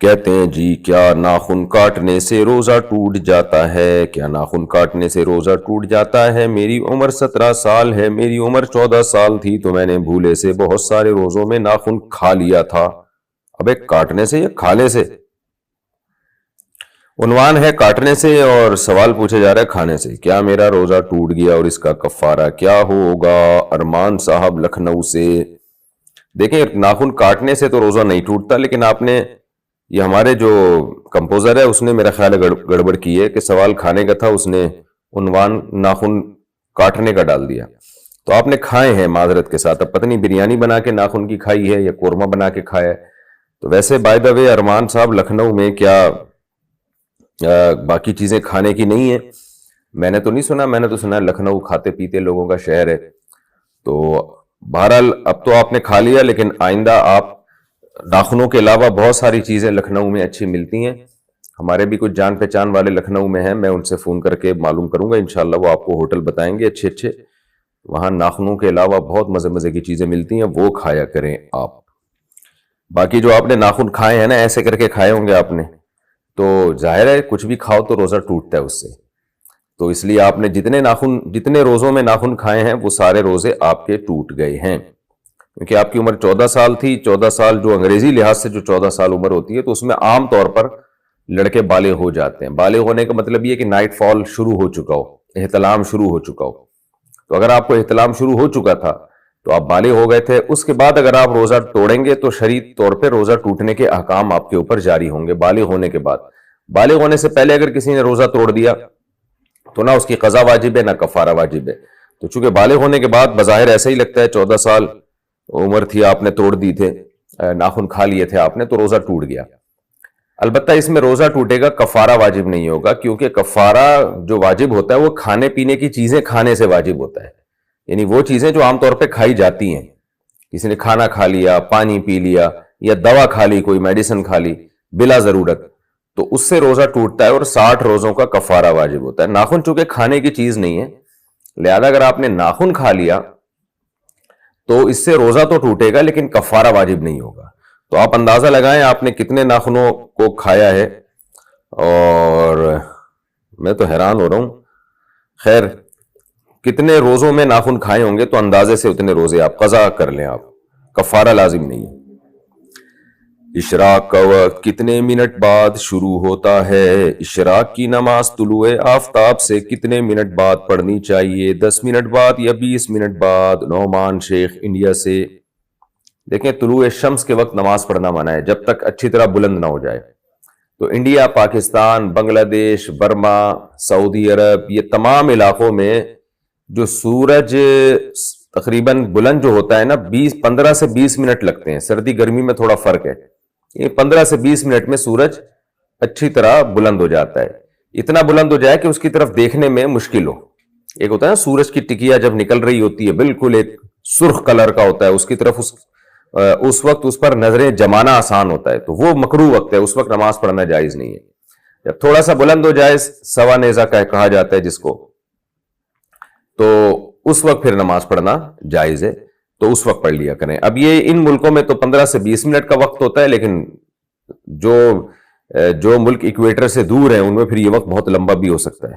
کہتے ہیں جی کیا ناخن کاٹنے سے روزہ ٹوٹ جاتا ہے؟ کیا ناخن کاٹنے سے روزہ ٹوٹ جاتا ہے؟ میری عمر 17 سال ہے، میری عمر 14 سال تھی تو میں نے بھولے سے بہت سارے روزوں میں ناخن کھا لیا تھا۔ ابے کاٹنے سے یا کھانے سے؟ عنوان ہے کاٹنے سے اور سوال پوچھا جا رہا ہے کھانے سے۔ کیا میرا روزہ ٹوٹ گیا اور اس کا کفارہ کیا ہوگا؟ ارمان صاحب لکھنؤ سے۔ دیکھیں ناخن کاٹنے سے تو روزہ نہیں ٹوٹتا، لیکن آپ نے یہ ہمارے جو کمپوزر ہے اس نے میرا خیال ہے گڑبڑ کی ہے کہ سوال کھانے کا تھا، اس نے عنوان ناخن کاٹنے کا ڈال دیا۔ تو آپ نے کھائے ہیں معذرت کے ساتھ، اب پتہ نہیں بریانی بنا کے ناخن کی کھائی ہے یا قورمہ بنا کے کھایا ہے۔ تو ویسے بائی دا وے ارمان صاحب لکھنؤ میں کیا باقی چیزیں کھانے کی نہیں ہیں؟ میں نے تو نہیں سنا، میں نے تو سنا لکھنؤ کھاتے پیتے لوگوں کا شہر ہے۔ تو بہرحال اب تو آپ نے کھا لیا، لیکن آئندہ آپ ناخنوں کے علاوہ بہت ساری چیزیں لکھنؤ میں اچھی ملتی ہیں۔ ہمارے بھی کچھ جان پہچان والے لکھنؤ میں ہیں، میں ان سے فون کر کے معلوم کروں گا، انشاءاللہ وہ آپ کو ہوٹل بتائیں گے اچھے اچھے۔ وہاں ناخنوں کے علاوہ بہت مزے مزے کی چیزیں ملتی ہیں، وہ کھایا کریں آپ۔ باقی جو آپ نے ناخن کھائے ہیں نا، ایسے کر کے کھائے ہوں گے آپ نے، تو ظاہر ہے کچھ بھی کھاؤ تو روزہ ٹوٹتا ہے اس سے۔ تو اس لیے آپ نے جتنے روزوں میں ناخن کھائے ہیں وہ سارے روزے آپ کے ٹوٹ گئے ہیں، کیونکہ آپ کی عمر 14 سال تھی۔ 14 سال جو انگریزی لحاظ سے جو 14 سال عمر ہوتی ہے، تو اس میں عام طور پر لڑکے بالغ ہو جاتے ہیں۔ بالغ ہونے کا مطلب یہ کہ نائٹ فال شروع ہو چکا ہو، احتلام شروع ہو چکا ہو۔ تو اگر آپ کو احتلام شروع ہو چکا تھا تو آپ بالغ ہو گئے تھے، اس کے بعد اگر آپ روزہ توڑیں گے تو شرعی طور پہ روزہ ٹوٹنے کے احکام آپ کے اوپر جاری ہوں گے بالغ ہونے کے بعد۔ بالغ ہونے سے پہلے اگر کسی نے روزہ توڑ دیا تو نہ اس کی قضا واجب ہے نہ کفارہ واجب ہے۔ تو چونکہ بالغ ہونے کے بعد بظاہر ایسا ہی لگتا ہے 14 سال عمر تھی آپ نے توڑ دی تھے، ناخن کھا لیے تھے آپ نے، تو روزہ ٹوٹ گیا۔ البتہ اس میں روزہ ٹوٹے گا، کفارہ واجب نہیں ہوگا، کیونکہ کفارہ جو واجب ہوتا ہے وہ کھانے پینے کی چیزیں کھانے سے واجب ہوتا ہے، یعنی وہ چیزیں جو عام طور پہ کھائی جاتی ہیں۔ کسی نے کھانا کھا لیا، پانی پی لیا یا دوا کھا لی، کوئی میڈیسن کھا لی بلا ضرورت، تو اس سے روزہ ٹوٹتا ہے اور 60 روزوں کا کفارہ واجب ہوتا ہے۔ ناخن چونکہ کھانے کی چیز نہیں ہے، لہذا اگر آپ نے ناخن کھا لیا تو اس سے روزہ تو ٹوٹے گا لیکن کفارہ واجب نہیں ہوگا۔ تو آپ اندازہ لگائیں آپ نے کتنے ناخنوں کو کھایا ہے، اور میں تو حیران ہو رہا ہوں۔ خیر کتنے روزوں میں ناخن کھائے ہوں گے تو اندازے سے اتنے روزے آپ قضا کر لیں، آپ کفارہ لازم نہیں ہے۔ اشراق کا وقت کتنے منٹ بعد شروع ہوتا ہے؟ اشراق کی نماز طلوع آفتاب سے کتنے منٹ بعد پڑھنی چاہیے؟ 10 منٹ بعد یا 20 منٹ بعد؟ نعمان شیخ انڈیا سے۔ دیکھیں طلوع شمس کے وقت نماز پڑھنا منع ہے جب تک اچھی طرح بلند نہ ہو جائے۔ تو انڈیا، پاکستان، بنگلہ دیش، برما، سعودی عرب، یہ تمام علاقوں میں جو سورج تقریباً بلند جو ہوتا ہے نا، 15 سے 20 منٹ لگتے ہیں۔ سردی گرمی میں تھوڑا فرق ہے، یہ 15 سے 20 منٹ میں سورج اچھی طرح بلند ہو جاتا ہے۔ اتنا بلند ہو جائے کہ اس کی طرف دیکھنے میں مشکل ہو۔ ایک ہوتا ہے نا سورج کی ٹکیا جب نکل رہی ہوتی ہے، بالکل ایک سرخ کلر کا ہوتا ہے، اس کی طرف اس وقت اس پر نظریں جمانا آسان ہوتا ہے، تو وہ مکروہ وقت ہے، اس وقت نماز پڑھنا جائز نہیں ہے۔ جب تھوڑا سا بلند ہو جائے، سوا نیزہ کہا جاتا ہے جس کو، تو اس وقت پھر نماز پڑھنا جائز ہے، تو اس وقت پڑھ لیا کریں۔ اب یہ ان ملکوں میں تو 15 سے 20 منٹ کا وقت ہوتا ہے، لیکن جو ملک ایکویٹر سے دور ہیں ان میں پھر یہ وقت بہت لمبا بھی ہو سکتا ہے۔